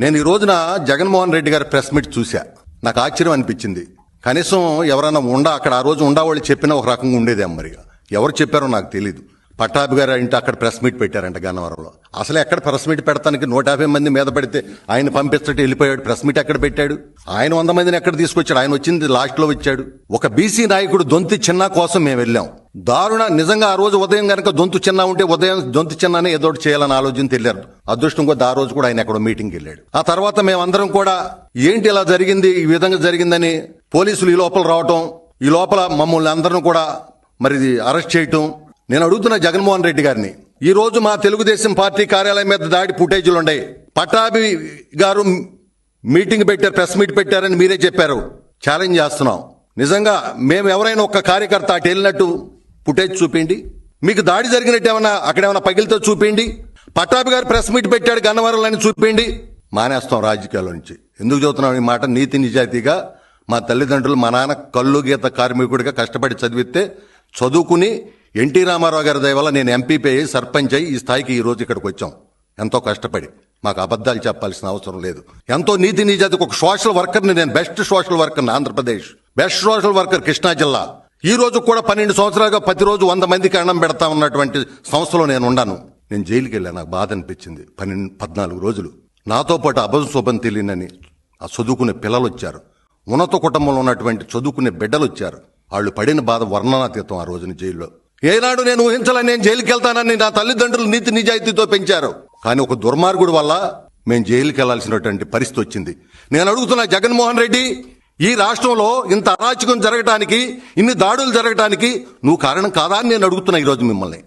నేను ఈ రోజున జగన్మోహన్ రెడ్డి గారి ప్రెస్ మీట్ చూశా. నాకు ఆశ్చర్యం అనిపించింది. కనీసం ఎవరైనా అక్కడ ఆ రోజు వాళ్ళు చెప్పినా ఒక రకంగా ఉండేదేమో. మరి ఎవరు చెప్పారో నాకు తెలీదు. పట్టాభి గారు ఇంటి అక్కడ ప్రెస్ మీట్ పెట్టారంట గన్నవరంలో. అసలు ఎక్కడ ప్రెస్ మీట్ పెడతానికి 150 మంది మీద పడితే ఆయన పంపిస్తూ వెళ్ళిపోయాడు. ప్రెస్ మీట్ ఎక్కడ పెట్టాడు? ఆయన 100 మందిని ఎక్కడ తీసుకొచ్చాడు? ఆయన వచ్చింది లాస్ట్ లో వచ్చాడు. ఒక బీసీ నాయకుడు దొంతి చిన్న కోసం మేము వెళ్ళాం. దారుణ నిజంగా ఆ రోజు ఉదయం గనక దొంతు చిన్న ఉంటే ఉదయం దొంతు చిన్ననే ఏదో చేయాలని ఆలోచన తెలియదు. అదృష్టం కొద్ది ఆ రోజు కూడా ఆయన ఎక్కడో మీటింగ్కి వెళ్ళాడు. ఆ తర్వాత మేమందరం కూడా ఏంటి ఇలా జరిగింది, ఈ విధంగా జరిగిందని పోలీసులు ఈ లోపల రావటం, ఈ లోపల మమ్మల్ని అందరం కూడా మరి అరెస్ట్ చేయటం. నేను అడుగుతున్న జగన్మోహన్ రెడ్డి గారిని, ఈ రోజు మా తెలుగుదేశం పార్టీ కార్యాలయం మీద దాడి ఫుటేజీలు ఉన్నాయి. పట్టాభి గారు మీటింగ్ పెట్టారు, ప్రెస్ మీట్ పెట్టారని మీరే చెప్పారు. ఛాలెంజ్ చేస్తున్నాం. నిజంగా మేము ఎవరైనా ఒక కార్యకర్త అటు వెళ్ళినట్టు ఫుటేజ్ చూపిండి. మీకు దాడి జరిగినట్టు అక్కడేమైనా పగిలితో చూపిండి. పట్టాభి గారు ప్రెస్ మీట్ పెట్టాడు గన్నవరంలో అని చూపిండి. మానేస్తాం రాజకీయాల నుంచి. ఎందుకు చెబుతున్నాం ఈ మాట? నీతి నిజాయితీగా మా తల్లిదండ్రులు, మా నాన్న కల్లు గీత కార్మికుడిగా కష్టపడి చదివితే చదువుకుని ఎన్టీ రామారావు గారి దయ వల్ల నేను ఎంపీపీ అయ్యి సర్పంచ్ అయ్యి ఈ స్థాయికి ఈ రోజు ఇక్కడికి వచ్చాం. ఎంతో కష్టపడి. మాకు అబద్ధాలు చెప్పాల్సిన అవసరం లేదు. ఎంతో నీతి నిజాయితీకి ఒక సోషల్ వర్కర్ని, నేను బెస్ట్ సోషల్ వర్కర్ని Andhra Pradesh, best social worker Krishna జిల్లా. ఈ రోజు కూడా 12 సంవత్సరాలుగా ప్రతిరోజు 100 మందికి అన్నం పెడతా ఉన్నటువంటి సంస్థలో నేను ఉన్నాను. నేను జైలుకి వెళ్ళాను. నాకు బాధ అనిపించింది. 14 రోజులు నాతో పాటు అభం శుభం తెలియనని ఆ చదువుకునే పిల్లలు వచ్చారు. ఉన్నత కుటుంబంలో ఉన్నటువంటి చదువుకునే బిడ్డలు వచ్చారు. వాళ్ళు పడిన బాధ వర్ణనాతీతం. ఆ రోజున జైల్లో ఏనాడు నేను ఊహించాలని నేను జైలుకి వెళ్తానని నా తల్లిదండ్రులు నీతి నిజాయితీతో పెంచారు. కానీ ఒక దుర్మార్గుడు వల్ల మేము జైలుకి వెళ్లాల్సినటువంటి పరిస్థితి వచ్చింది. నేను అడుగుతున్నా జగన్మోహన్ రెడ్డి, ఈ రాష్ట్రంలో ఇంత అరాచకం జరగటానికి, ఇన్ని దాడులు జరగటానికి నువ్వు కారణం కాదా అని నేను అడుగుతున్నా ఈరోజు మిమ్మల్ని.